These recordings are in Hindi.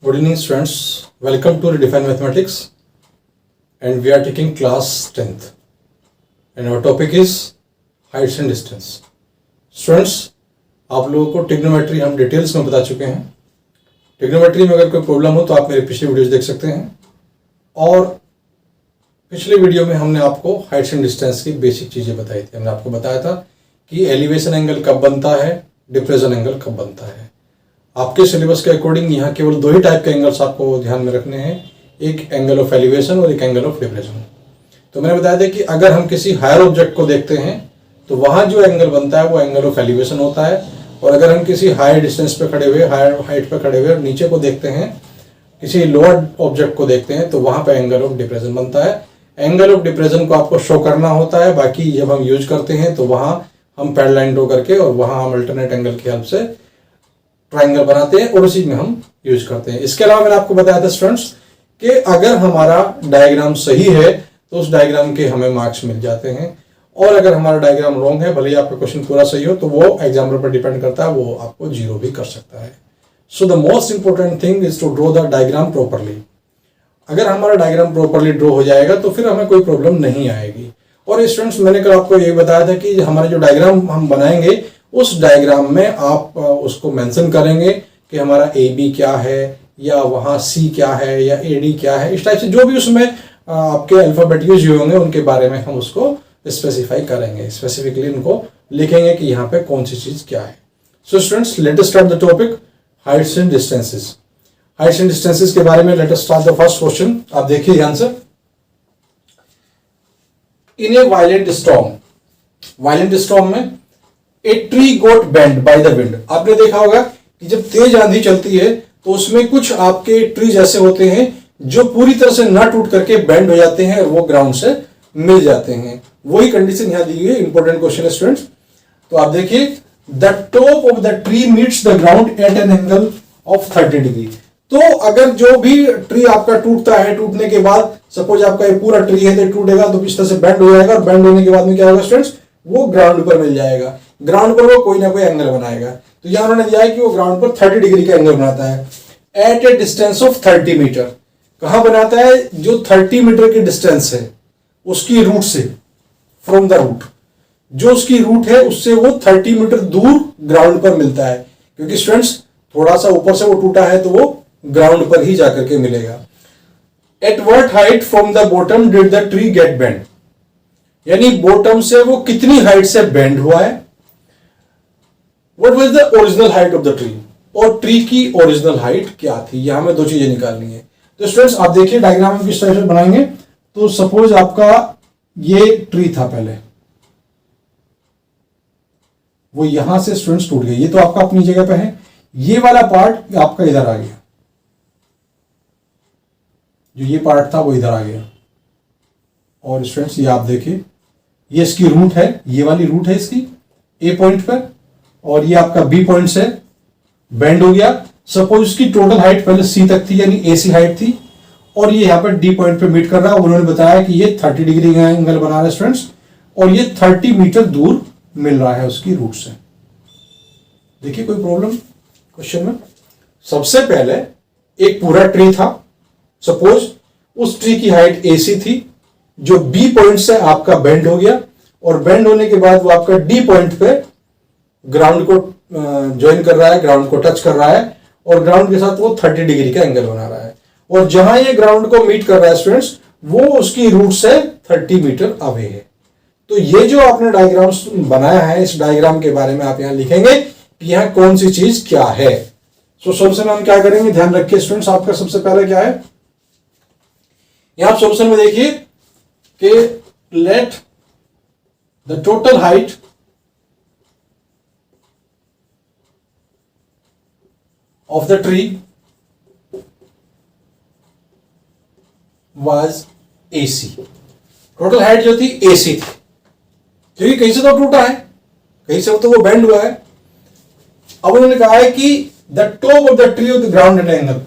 Good evening students, welcome to Redefine Mathematics and we are taking class 10th and our topic is heights and distance. Students, आप लोगों को ट्रिग्नोमेट्री हम डिटेल्स में बता चुके हैं. ट्रिग्नोमेट्री में अगर कोई प्रॉब्लम हो तो आप मेरे पिछले वीडियोस देख सकते हैं और पिछले वीडियो में हमने आपको हाइट्स एंड डिस्टेंस की बेसिक चीज़ें बताई थी. हमने आपको बताया था कि एलिवेशन एंगल कब बनता है, डिप्रेशन एंगल कब बनता है. आपके सिलेबस के अकॉर्डिंग यहाँ केवल दो ही टाइप के एंगल्स आपको ध्यान में रखने हैं, एक एंगल ऑफ एलिवेशन और एक एंगल ऑफ डिप्रेशन. तो मैंने बताया था कि अगर हम किसी हायर ऑब्जेक्ट को देखते हैं तो वहाँ जो एंगल बनता है वो एंगल ऑफ एलिवेशन होता है, और अगर हम किसी हायर डिस्टेंस पे खड़े हुए, हायर हाइट पे खड़े हुए और नीचे को देखते हैं, किसी लोअर ऑब्जेक्ट को देखते हैं तो वहाँ पे एंगल ऑफ डिप्रेशन बनता है. एंगल ऑफ डिप्रेशन को आपको शो करना होता है, बाकी जब हम यूज करते हैं तो वहाँ हम पैरेलल लाइन ड्रॉ करके और वहाँ हम अल्टरनेट एंगल की हेल्प से ट्राइंगल बनाते हैं और उसी में हम यूज करते हैं. इसके अलावा मैंने आपको बताया था स्टूडेंट्स कि अगर हमारा डायग्राम सही है तो उस डायग्राम के हमें मार्क्स मिल जाते हैं, और अगर हमारा डायग्राम रॉन्ग है, भले ही आपका क्वेश्चन पूरा सही हो, तो वो एग्जामिनर पर डिपेंड करता है, वो आपको जीरो भी कर सकता है. So the most important thing is to draw the diagram properly. अगर हमारा डायग्राम प्रॉपरली ड्रॉ हो जाएगा तो फिर हमें कोई प्रॉब्लम नहीं आएगी. और स्टूडेंट्स, मैंने कल आपको ये बताया था कि हमारे जो डायग्राम हम बनाएंगे उस डायग्राम में आप उसको मेंशन करेंगे कि हमारा ए बी क्या है, या वहाँ सी क्या है, या ए डी क्या है. इस टाइप से जो भी उसमें आपके अल्फाबेट यूज हुए होंगे उनके बारे में हम उसको स्पेसिफाई करेंगे, स्पेसिफिकली उनको लिखेंगे कि यहाँ पे कौन सी चीज क्या है. So students, let us start the topic heights and distances. Heights and distances के बारे में let us start the first question. आप देखिए ध्यान से. इन ए वायलेंट स्टॉर्म में a tree got bend by the wind. आपने देखा होगा कि जब तेज आंधी चलती है तो उसमें कुछ आपके ट्रीज ऐसे होते हैं जो पूरी तरह से न टूट करके बेंड हो जाते हैं और वो ग्राउंड से मिल जाते हैं. वही कंडीशन यहां दी हुई है. इंपॉर्टेंट क्वेश्चन है स्टूडेंट्स. तो आप देखिए, the top of the tree meets the ground eight an angle of 30 degree. तो अगर जो भी ट्री आपका टूटता है, टूटने के बाद सपोज आपका ये पूरा ट्री है तो टूटेगा तो इस तरह से बेंड हो जाएगा, और बेंड होने के बाद में क्या होगा स्टूडेंट्स, वो ग्राउंड पर मिल जाएगा. ग्राउंड पर वो कोई ना कोई एंगल बनाएगा. तो यहां उन्होंने दिया है कि वो ग्राउंड पर 30 डिग्री का एंगल बनाता है at a distance of 30 meter. कहां बनाता है? जो 30 मीटर की डिस्टेंस है उसकी रूट से, फ्रॉम द रूट, जो उसकी रूट है उससे वो 30 मीटर दूर ग्राउंड पर मिलता है. क्योंकि स्टूडेंट्स थोड़ा सा ऊपर से वो टूटा है तो वो ग्राउंड पर ही जाकर के मिलेगा. At what height from the bottom did the tree get bend. यानी बॉटम से वो कितनी हाइट से बेंड हुआ है. What was the original height of the tree. और ट्री की ओरिजिनल हाइट क्या थी. यहां हमें दो चीजें निकालनी है. तो स्टूडेंट्स आप देखिए डायग्राम हम किस तरह से बनाएंगे. तो सपोज आपका ये ट्री था पहले, वो यहां से स्टूडेंट्स टूट गया. ये तो आपका अपनी जगह पे है. ये वाला पार्ट आपका इधर आ गया, जो ये पार्ट था वो इधर आ गया. और स्टूडेंट्स ये आप देखिए, ये इसकी रूट है, ये वाली रूट है इसकी ए पॉइंट पर, और ये आपका बी पॉइंट से बेंड हो गया. सपोज इसकी टोटल हाइट पहले सी तक थी, यानी ए सी हाइट थी, और ये यहां पर डी पॉइंट पे मीट कर रहा है. उन्होंने बताया कि ये 30 डिग्री का एंगल बना रहा है स्टूडेंट्स, और ये 30 मीटर दूर मिल रहा है उसकी रूट से. देखिए कोई प्रॉब्लम क्वेश्चन में. सबसे पहले एक पूरा ट्री था, सपोज उस ट्री की हाइट ए सी थी, जो बी पॉइंट से आपका बेंड हो गया, और बेंड होने के बाद वो आपका डी पॉइंट पे ग्राउंड को ज्वाइन कर रहा है, ग्राउंड को टच कर रहा है, और ग्राउंड के साथ वो 30 डिग्री का एंगल बना रहा है. और जहां ये ग्राउंड को मीट कर रहा है स्टूडेंट्स, वो उसकी रूट से 30 मीटर अवे है. तो ये जो आपने डायग्राम बनाया है, इस डायग्राम के बारे में आप यहां लिखेंगे कि यहां कौन सी चीज क्या है. सो सबसे हम क्या करेंगे, ध्यान रखिए स्टूडेंट्स. आपका सबसे पहले क्या है, यहां आप सोल्यूशन में देखिए कि let the total height of the tree was AC. Total height जो थी AC थी, क्योंकि कहीं से तो टूटा है, कहीं से तो वो बेंड हुआ है. अब उन्होंने कहा है कि the top of the tree of the ground at angle,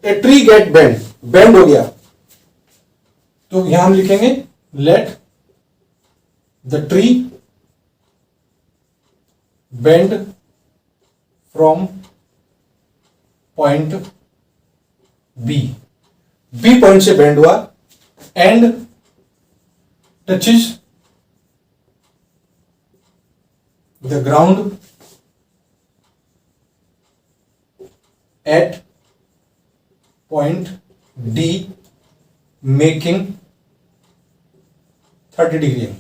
a tree get bend, bend हो गया. तो यहां हम लिखेंगे let the tree bend from point B, B point से बेंड हुआ and touches the ground at point D making 30 degree angle.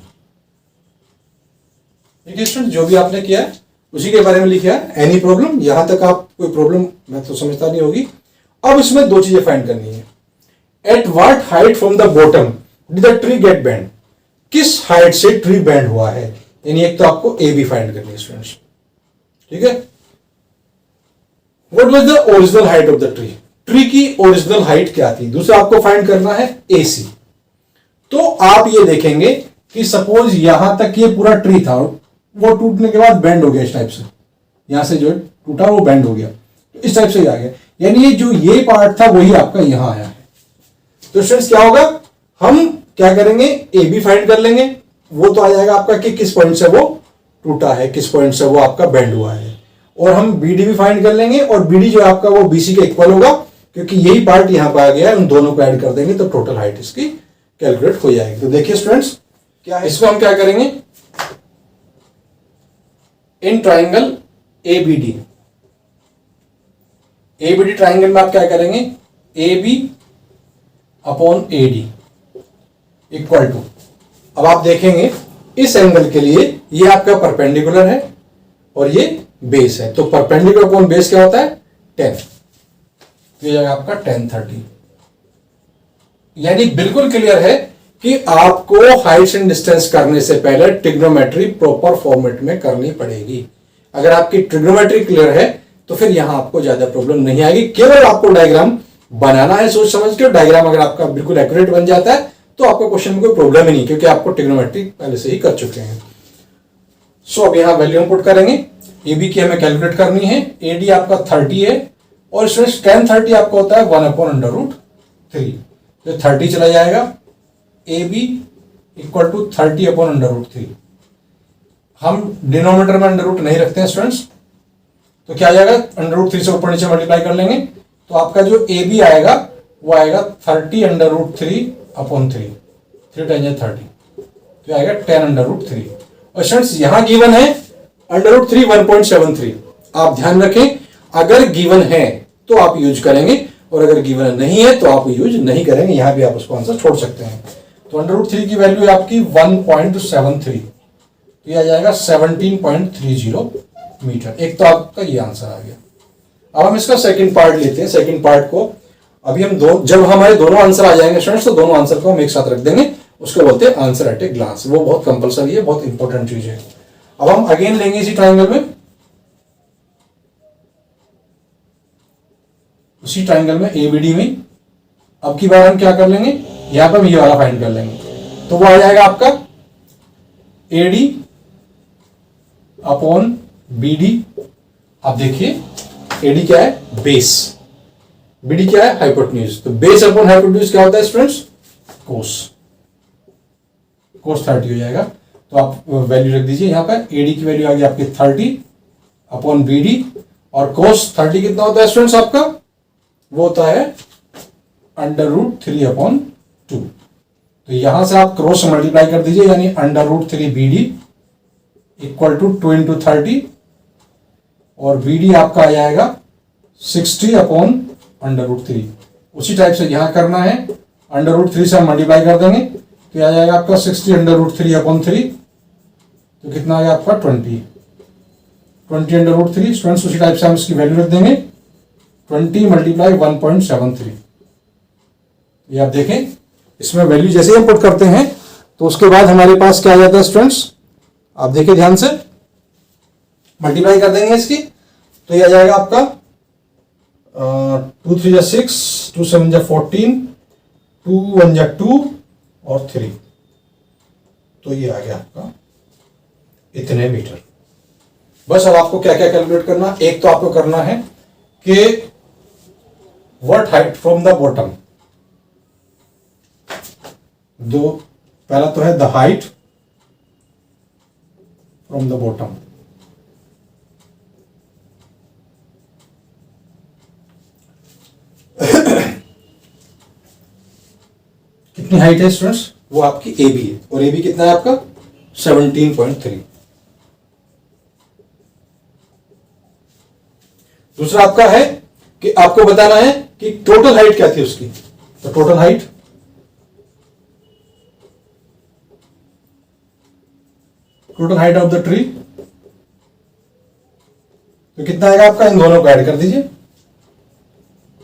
देखिए स्टूडेंट, जो भी आपने किया है उसी के बारे में लिखा है। Any problem? यहां तक आप कोई प्रॉब्लम मैं तो समझता नहीं होगी। अब इसमें दो चीजें फाइंड करनी है। At what height from the bottom did the tree get bend? किस हाइट से ट्री बेंड हुआ है, यानी एक तो आपको ए बी फाइंड करनी है स्टूडेंट्स, ठीक है। What was the original height of the tree? Tree की ओरिजिनल हाइट क्या थी? दूसरा आपको फाइंड करना है ए सी। तो आप ये देखेंगे कि सपोज यहां तक ये पूरा ट्री था, वो टूटने के बाद बेंड हो गया इस टाइप से, यहां से जो टूटा वो बेंड हो गया, तो इस टाइप से ही आ गया, यानी ये जो ये पार्ट था वही आपका यहां आया है। तो स्टूडेंट्स क्या होगा, हम क्या करेंगे, ए बी फाइंड कर लेंगे। वो तो आ जाएगा आपका कि किस पॉइंट से वो टूटा है, किस पॉइंट से वो आपका बेंड हुआ है। और हम बी डी भी फाइंड कर लेंगे, और बी डी जो आपका वो बीसी के इक्वल होगा, क्योंकि यही पार्ट यहां पर आ गया है। उन दोनों को ऐड कर देंगे तो टोटल हाइट इसकी कैलकुलेट हो जाएगी। तो देखिए स्टूडेंट्स क्या है, इसको हम क्या करेंगे, in triangle ABD, ABD triangle में आप क्या करेंगे, A B upon A D equal to, अब आप देखेंगे इस एंगल के लिए ये आपका परपेंडिकुलर है और ये बेस है, तो परपेंडिकुलर अपॉन बेस क्या होता है 10, ये जाएगा आपका 1030। यानी बिल्कुल क्लियर है कि आपको हाइट एंड डिस्टेंस करने से पहले ट्रिग्नोमेट्री प्रॉपर फॉर्मेट में करनी पड़ेगी। अगर आपकी ट्रिग्नोमेट्री क्लियर है तो फिर यहां आपको ज्यादा प्रॉब्लम नहीं आएगी। केवल आपको डायग्राम बनाना है सोच समझ के। डायग्राम अगर आपका बिल्कुल एक्यूरेट बन जाता है तो आपको क्वेश्चन में कोई प्रॉब्लम ही नहीं, क्योंकि आपको ट्रिग्नोमेट्री पहले से ही कर चुके हैं। सो अब यहां वैल्यू पुट करेंगे। ए बी की हमें कैलकुलेट करनी है, ए डी आपका 30 है और स्टूडेंट्स 1030 आपका होता है 1/√3, तो 30 चला जाएगा, ए बी इक्वल टू 30/√3। हम डिनोमिनेटर में अंडर रूट नहीं रखते हैं स्टूडेंट्स, तो क्या आ जाएगा, √3 से ऊपर नीचे मल्टीप्लाई कर लेंगे तो आपका जो ए बी आएगा वो आएगा 30/√3/3, 3 × 30, तो आएगा 10/√3। और स्टूडेंट्स यहां गिवन है √3 1.73। आप ध्यान रखें, अगर गिवन है तो आप यूज करेंगे और अगर गिवन नहीं है तो आप यूज नहीं करेंगे। यहां भी आप उसको आंसर छोड़ सकते हैं। तो √3 की वैल्यू है आपकी 1.73, तो यह आ जाएगा 17.30 मीटर। एक तो आपका ये आंसर आ गया। अब हम इसका सेकंड पार्ट लेते हैं। सेकंड पार्ट को अभी हम जब हमारे दोनों आंसर आ जाएंगे स्टूडेंट्स, तो दोनों आंसर को हम एक साथ रख देंगे। उसको बोलते हैं आंसर एट ए ग्लांस। वो बहुत कंपलसरी है, बहुत इंपॉर्टेंट चीज है। अब हम अगेन लेंगे इसी ट्राइंगल में, उसी ट्राइंगल में एबीडी में अब की बार हम क्या कर लेंगे, यहां पर हम ये वाला फाइंड कर लेंगे, तो वो आ जाएगा आपका एडी अपॉन बीडी। अब देखिए एडी क्या है, बेस, बीडी क्या है, हाइपोटेन्यूज। तो बेस अपॉन हाइपोटेन्यूज क्या होता है स्टूडेंट्स, कोस 30 हो जाएगा। तो आप वैल्यू रख दीजिए यहां पर। एडी की वैल्यू आ गई आपकी 30 अपॉन बीडी, और कोस 30 कितना होता है स्टूडेंट्स आपका, वो होता है √3/2। तो यहां से आप क्रॉस मल्टीप्लाई कर दीजिए, यानी √3 बीडी इक्वल टू 2 × 30, और बीडी आपका आ जाएगा 60/√3। उसी टाइप से यहां करना है, √3 से हम मल्टीप्लाई कर देंगे तो आ जाएगा आपका 60/3/3, तो कितना आ गया आपका 20/√3। स्टूडेंट्स उसी टाइप से हम इसकी वैल्यू रख देंगे 20 × 1.73। ये आप देखें, इसमें वैल्यू जैसे ही पुट करते हैं तो उसके बाद हमारे पास क्या आ जाता है स्टूडेंट्स, आप देखिए ध्यान से, मल्टीप्लाई कर देंगे इसकी तो ये आ जाएगा आपका 2 × 3 = 6, 2 × 7 = 14, 2 × 1 = 2 और 3, तो ये आ गया आपका इतने मीटर। बस अब आपको क्या क्या कैलकुलेट करना, एक तो आपको करना है कि what height from the bottom, दो पहला तो है the height from the bottom, कितनी हाइट है स्टूडेंट्स, वो आपकी ए बी है, और ए बी कितना है आपका 17.3। दूसरा आपका है कि आपको बताना है कि टोटल हाइट क्या थी उसकी। तो total height of the tree, तो कितना आएगा आपका, इन दोनों को ऐड कर दीजिए,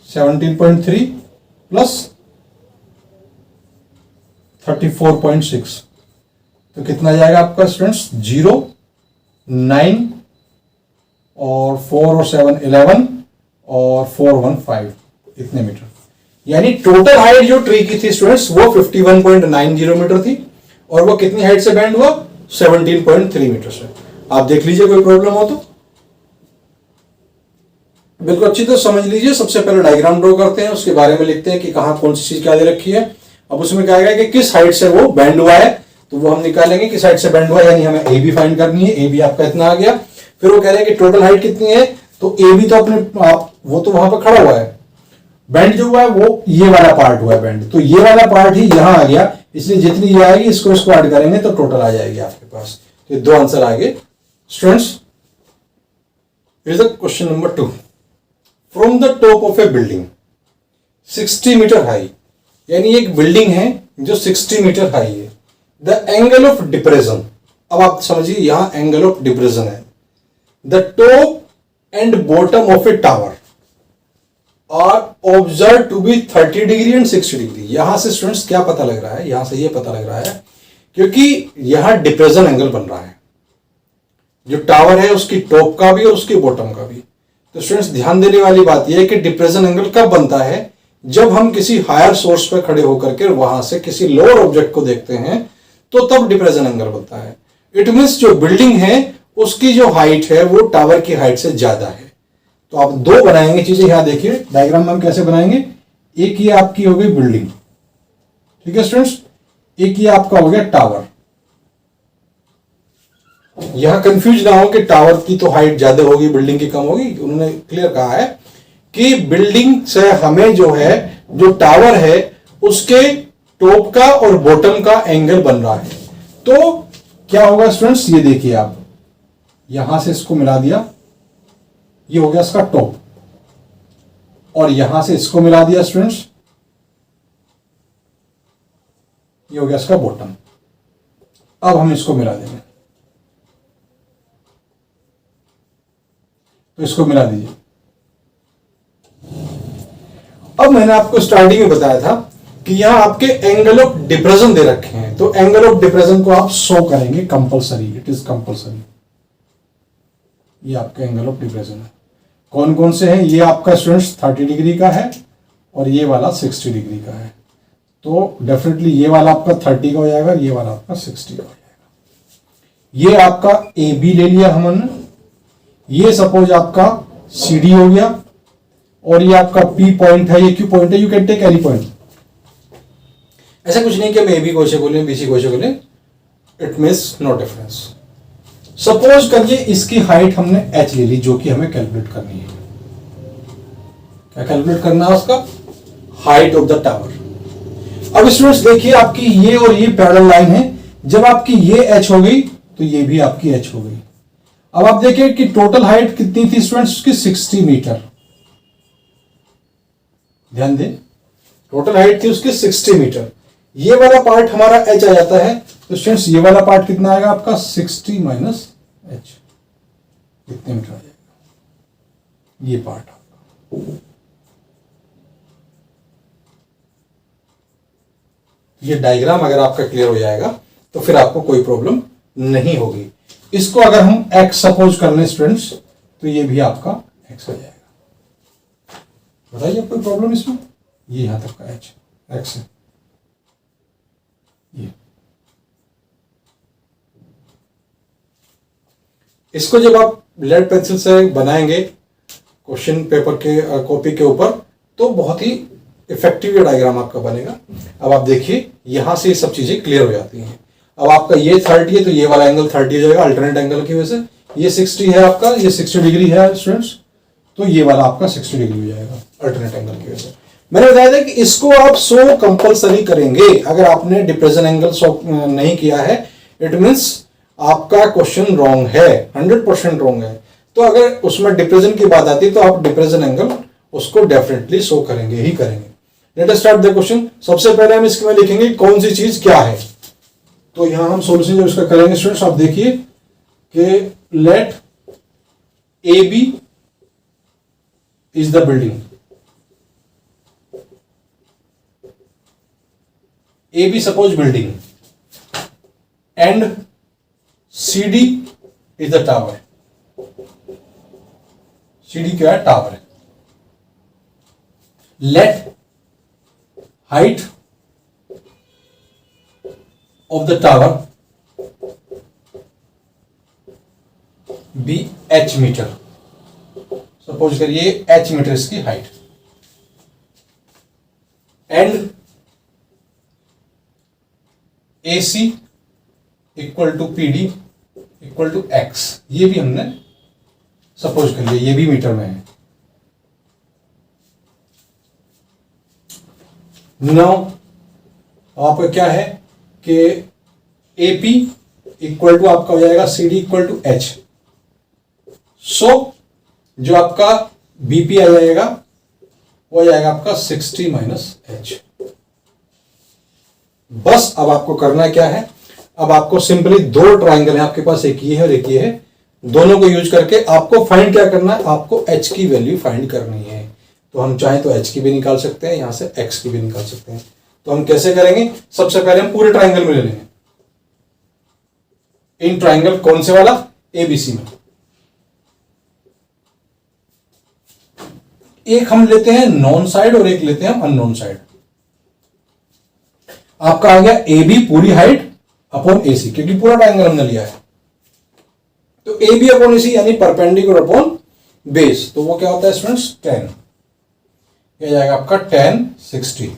17.3 प्लस 34.6, तो कितना जाएगा आपका स्टूडेंट्स, 0, 9 और 4 और 7 11 और 4 1 5, इतने मीटर। यानी टोटल हाइट जो ट्री की थी स्टूडेंट्स वो 51.90 मीटर थी, और वो कितनी हाइट से बैंड हुआ, 17.3 मीटर से। आप देख लीजिए कोई प्रॉब्लम हो तो बिल्कुल अच्छी तरह समझ लीजिए। सबसे पहले डायग्राम ड्रॉ करते हैं, उसके बारे में लिखते हैं कि कहां कौन सी चीज क्या दे रखी है। अब उसमें क्या आएगा कि किस हाइट से वो बैंड हुआ है, तो वो हम निकालेंगे किस हाइट से बैंड हुआ है, यानी हमें ए बी फाइंड करनी है। ए बी आपका इतना आ गया। फिर वो कह रहे हैं कि टोटल हाइट कितनी है, तो ए बी तो अपने वो तो वहां पर खड़ा हुआ है, बैंड जो हुआ है वो ये वाला पार्ट हुआ है बैंड, तो ये वाला पार्ट ही यहां आ गया, इसलिए जितनी ये आएगी इसको ऐड करेंगे तो टोटल आ जाएगी आपके पास। तो ये दो आंसर आ गए students. Is the question number 2। From the top of a building 60 meter high, यानी एक बिल्डिंग है जो 60 मीटर हाई है, द एंगल ऑफ डिप्रेशन, अब आप समझिए यहां एंगल ऑफ डिप्रेशन है, the top and bottom of a tower are observe to be 30 degree and 60 degree. यहां से स्टूडेंट्स क्या पता लग रहा है, यहां से ये पता लग रहा है क्योंकि यहां डिप्रेशन एंगल बन रहा है, जो टावर है उसकी टॉप का भी और उसकी बॉटम का भी। तो स्टूडेंट्स ध्यान देने वाली बात यह है कि डिप्रेशन एंगल कब बनता है, जब हम किसी हायर सोर्स पर खड़े होकर के वहां से किसी लोअर ऑब्जेक्ट को देखते हैं, तो तब डिप्रेशन एंगल बनता है। इट मीन्स जो बिल्डिंग है उसकी जो हाइट है वो टावर की हाइट से ज्यादा है। तो आप दो बनाएंगे चीजें, यहां देखिए डायग्राम में हम कैसे बनाएंगे। एक ये आपकी हो गई बिल्डिंग, ठीक है स्टूडेंट्स, एक ये आपका हो गया टावर। यहां कंफ्यूज ना हो कि टावर की तो हाइट ज्यादा होगी बिल्डिंग की कम होगी। उन्होंने क्लियर कहा है कि बिल्डिंग से हमें जो है, जो टावर है उसके टॉप का और बॉटम का एंगल बन रहा है। तो क्या होगा स्टूडेंट्स, ये देखिए आप यहां से इसको मिला दिया, ये हो गया इसका टॉप, और यहां से इसको मिला दिया स्टूडेंट्स, ये हो गया इसका बॉटम। अब हम इसको मिला देंगे, तो इसको मिला दीजिए। अब मैंने आपको स्टार्टिंग में बताया था कि यहां आपके एंगल ऑफ डिप्रेशन दे रखे हैं, तो एंगल ऑफ डिप्रेशन को आप शो करेंगे कंपलसरी, इट इज कंपलसरी। ये आपका एंगल ऑफ डिप्रेशन है। कौन कौन से हैं, ये आपका स्टूडेंट्स 30 डिग्री का है और ये वाला 60 डिग्री का है। तो डेफिनेटली ये वाला आपका 30 का हो जाएगा, ये वाला आपका 60 का हो जाएगा। ये आपका ए बी ले लिया हमने, ये सपोज आपका सी डी हो गया, और ये आपका पी पॉइंट है, ये क्यू पॉइंट है। You can take any point, ऐसा कुछ नहीं कि हम ए बी को से बोलें बी सी को से बोलें, it means no difference. Suppose करिए इसकी हाइट हमने h ले ली, जो कि हमें कैलकुलेट करनी है। क्या कैलकुलेट करना है उसका, हाइट ऑफ द टावर। अब स्टूडेंट्स देखिए आपकी ये और ये पैरेलल लाइन है, जब आपकी ये h हो गई तो ये भी आपकी h हो गई। अब आप देखिए कि टोटल हाइट कितनी थी स्टूडेंट्स की, 60 मीटर। ध्यान दें, टोटल हाइट थी उसकी 60 मीटर। ये वाला पार्ट हमारा h आ जाता है, तो स्टूडेंट्स ये वाला पार्ट कितना आएगा आपका, 60 माइनस h, कितने मीटर आ जाएगा ये पार्ट आपका। ये डायग्राम अगर आपका क्लियर हो जाएगा तो फिर आपको कोई प्रॉब्लम नहीं होगी। इसको अगर हम x सपोज कर लें स्टूडेंट्स, तो ये भी आपका x आ जाएगा। बताइए कोई प्रॉब्लम इसमें, ये यहां तक का h x है, ये इसको जब आप लेड पेंसिल से बनाएंगे क्वेश्चन पेपर के कॉपी के ऊपर, तो बहुत ही इफेक्टिव डायग्राम आपका बनेगा। अब आप देखिए यहां से ये सब चीजें क्लियर हो जाती हैं। अब आपका ये 30 है तो ये वाला एंगल 30 हो जाएगा अल्टरनेट एंगल की वजह से। ये 60 है आपका, ये 60 डिग्री है स्टूडेंट्स, तो ये वाला आपका 60 डिग्री हो जाएगा अल्टरनेट एंगल की वजह से। मैंने बताया था कि इसको आप शो कंपलसरी करेंगे। अगर आपने डिप्रेशन एंगल शो नहीं किया है, इट मीन्स आपका क्वेश्चन रॉन्ग है, 100% रॉन्ग है। तो अगर उसमें डिप्रेशन की बात आती है तो आप डिप्रेशन एंगल उसको डेफिनेटली शो करेंगे ही करेंगे। Late us start the question. सबसे पहले हम इसमें लिखेंगे कौन सी चीज क्या है। तो यहां हम सॉल्यूशन जो इसका करेंगे स्टूडेंट्स, आप देखिए कि let A B is the building, A B suppose building, and C D is the tower. C D क्या है? टावर है। Let height of the tower be H meter. Suppose करिए एच मीटर इसकी हाइट, and A C equal to P D equal to X. ये भी हमने सपोज कर लिया, ये भी मीटर में है। नाउ आपका क्या है कि ए पी इक्वल टू आपका हो जाएगा C D equal to H. So जो आपका बीपी आ जाएगा वो आ जाएगा आपका 60 माइनस एच। बस अब आपको करना क्या है, अब आपको सिंपली दो ट्राइंगल है आपके पास, एक ये है और एक ये है, दोनों को यूज करके आपको फाइंड क्या करना है, आपको एच की वैल्यू फाइंड करनी है। तो हम चाहें तो एच की भी निकाल सकते हैं, यहां से एक्स की भी निकाल सकते हैं। तो हम कैसे करेंगे, सबसे पहले हम पूरे ट्राइंगल में ले लेंगे। इन ट्राइंगल कौन से वाला? एबीसी में। एक हम लेते हैं नॉन साइड और एक लेते हैं अननोन साइड। आपका आ गया ए बी पूरी हाइट अपॉन ए सी, क्योंकि पूरा ट्राइंगल हमने लिया है। तो ए बी अपॉन ए सी यानी परपेंडिकुलर अपॉन बेस, तो वो क्या होता है स्टूडेंट्स? 10। ये जाएगा आपका 10 60।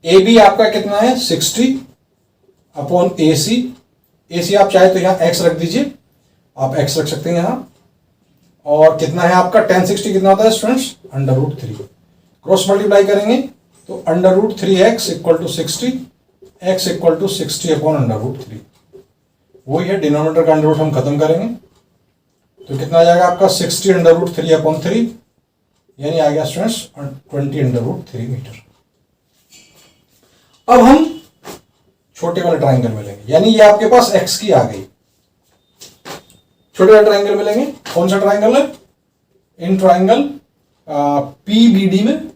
ए बी आपका कितना है? 60 अपॉन ए सी। ए सी आप चाहे तो यहां एक्स रख दीजिए, आप एक्स रख सकते हैं यहां। और कितना है आपका 10 60 कितना होता है स्टूडेंट्स? √3। क्रॉस मल्टीप्लाई करेंगे तो √3x equal to 60, x equal to 60 upon √3। वही है, डिनोमिनेटर का अंडर रूट हम खत्म करेंगे तो कितना आ जाएगा आपका 60 √3 अपॉन 3, यानी आ गया स्टूडेंट्स 20 √3 मीटर। अब हम छोटे वाले ट्राइंगल में लेंगे, यानी ये आपके पास x की आ गई। छोटे वाले ट्राइंगल में लेंगे, कौन सा ट्राइंगल है? इन ट्राइंगल पीबीडी में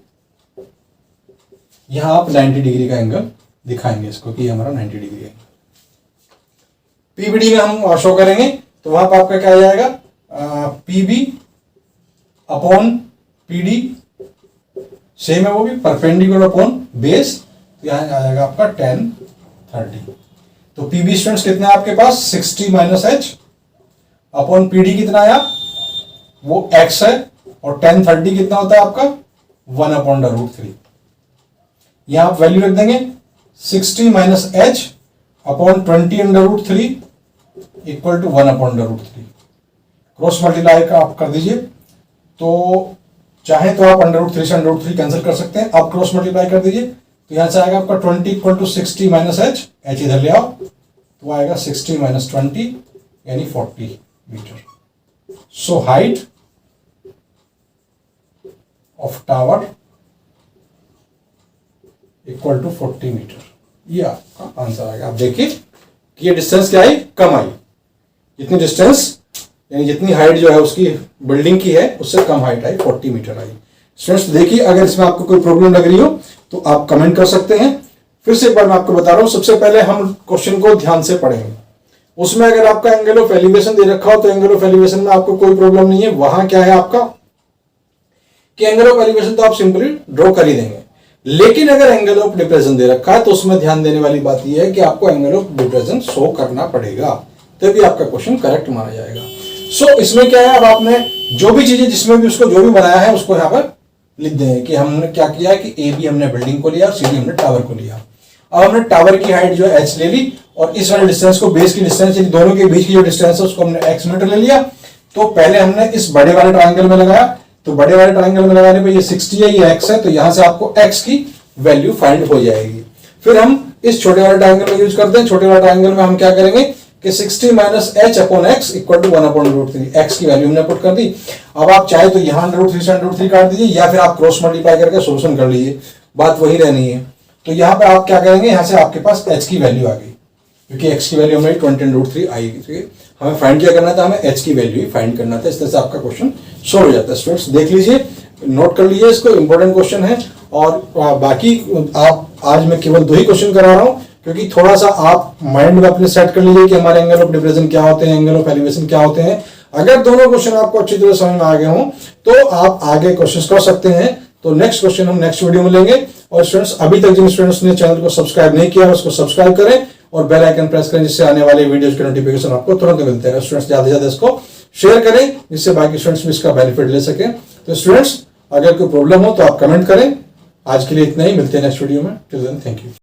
यहां आप 90 डिग्री का एंगल दिखाएंगे इसको कि हमारा 90 डिग्री एंगल पीबीडी में हम शो करेंगे। तो वहां पर आपका क्या आ जाएगा? पीबी अपॉन पीडी, सेम है वो भी, परपेंडिकुलर अपॉन बेस। तो यहां आ जाएगा आपका 10 30। तो पीबी स्टूडेंट्स कितना है आपके पास? 60 माइनस एच अपॉन पीडी कितना आया? वो एक्स है। और 10 30 कितना होता है आपका? 1 अपॉन √3। यहां आप वैल्यू रख देंगे 60 minus H upon 20 √3 equal to 1 upon √3। Cross multiply का आप कर दीजिए, तो चाहे तो आप √3 से √3 कैंसिल कर सकते हैं। आप क्रॉस मल्टीप्लाई कर दीजिए तो यहां से आएगा आपका 20 equal to 60 minus h, h इधर ले आओ तो आएगा 60 माइनस 20 यानी 40 metre. So height of tower equal to 40 metre, ये आपका आंसर आएगा। आप देखिए कि ये डिस्टेंस क्या आई? कम आई। जितनी डिस्टेंस यानी जितनी हाइट जो है उसकी बिल्डिंग की है उससे कम height I, 40 metre I. Students देखिए, अगर इसमें आपको कोई प्रॉब्लम लग रही हो तो आप कमेंट कर सकते हैं। फिर से एक बार मैं आपको बता रहा हूं, सबसे पहले हम क्वेश्चन को ध्यान से पढ़ेंगे। उसमें अगर आपका एंगल ऑफ एलिवेशन दे रखा हो तो एंगल ऑफ एलिवेशन में आपको कोई प्रॉब्लम नहीं है। वहां क्या है आपका कि एंगल ऑफ एलिवेशन तो आप सिंपली ड्रॉ कर ही देंगे, लेकिन अगर एंगल ऑफ डिप्रेशन दे रखा है तो उसमें ध्यान देने वाली बात यह है कि आपको एंगल ऑफ डिप्रेशन शो करना पड़ेगा, तभी आपका क्वेश्चन करेक्ट माना जाएगा। सो इसमें क्या है, अब आपने जो भी चीजें जिसमें भी उसको जो भी बनाया है उसको यहां पर लिख दें कि हमने क्या किया है कि ए बी हमने बिल्डिंग को लिया और सी डी हमने टावर को लिया। अब हमने टावर की हाइट जो है एच ले ली और इस वाले डिस्टेंस को बेस की डिस्टेंस यानी दोनों के बीच की जो डिस्टेंस है उसको हमने एक्स मीटर ले लिया। तो पहले हमने इस बड़े वाले ट्राइंगल में लगाया तो बड़े वाले ट्राइंगल में लगाने पे ये 60 है, ये x है, तो यहां से आपको x की वैल्यू फाइंड हो जाएगी। फिर हम इस छोटे वाले ट्राइंगल में यूज करते हैं। छोटे वाले ट्राइंगल में हम क्या करेंगे कि 60 minus H upon x equal to 1/√3, x की वैल्यू हमने पुट कर दी। अब आप चाहे तो यहां √3 से √3 काट दीजिए, या फिर आप क्रॉस मल्टीप्लाई करके सोल्यूशन कर लीजिए, बात वही रहनी है। तो यहाँ पे आप क्या करेंगे, यहां से आपके पास एच की वैल्यू आ गई, क्योंकि एक्स की वैल्यू हमें 20√3 आएगी। ठीक है, हमें फाइंड क्या करना था, हमें एच की वैल्यू ही फाइंड करना था। इस तरह से आपका क्वेश्चन सोल्व हो जाता है। स्टूडेंट्स देख लीजिए, नोट कर लीजिए इसको, इंपॉर्टेंट क्वेश्चन है। और बाकी आप आज मैं केवल 2 ही क्वेश्चन करा रहा हूं, क्योंकि थोड़ा सा आप माइंड में अपने सेट कर लीजिए कि हमारे एंगल ऑफ डिप्रेशन क्या होते हैं, एंगल ऑफ एलिवेशन क्या होते हैं। अगर दोनों क्वेश्चन आपको अच्छी तरह समझ में आ गए हों तो आप आगे क्वेश्चन कर सकते हैं। तो नेक्स्ट क्वेश्चन हम नेक्स्ट वीडियो में लेंगे। और स्टूडेंट्स, अभी तक जिन स्टूडेंट्स ने चैनल को सब्सक्राइब नहीं किया उसको सब्सक्राइब करें और बेल आइकन प्रेस करें, जिससे आने वाले वीडियोस के नोटिफिकेशन आपको तुरंत मिलते हैं। स्टूडेंट्स ज्यादा से ज्यादा इसको शेयर करें, जिससे बाकी स्टूडेंट्स भी इसका बेनिफिट ले सकें। तो स्टूडेंट्स, अगर कोई प्रॉब्लम हो तो आप कमेंट करें। आज के लिए इतना ही, मिलते हैं नेक्स्ट वीडियो में। Till then, thank you.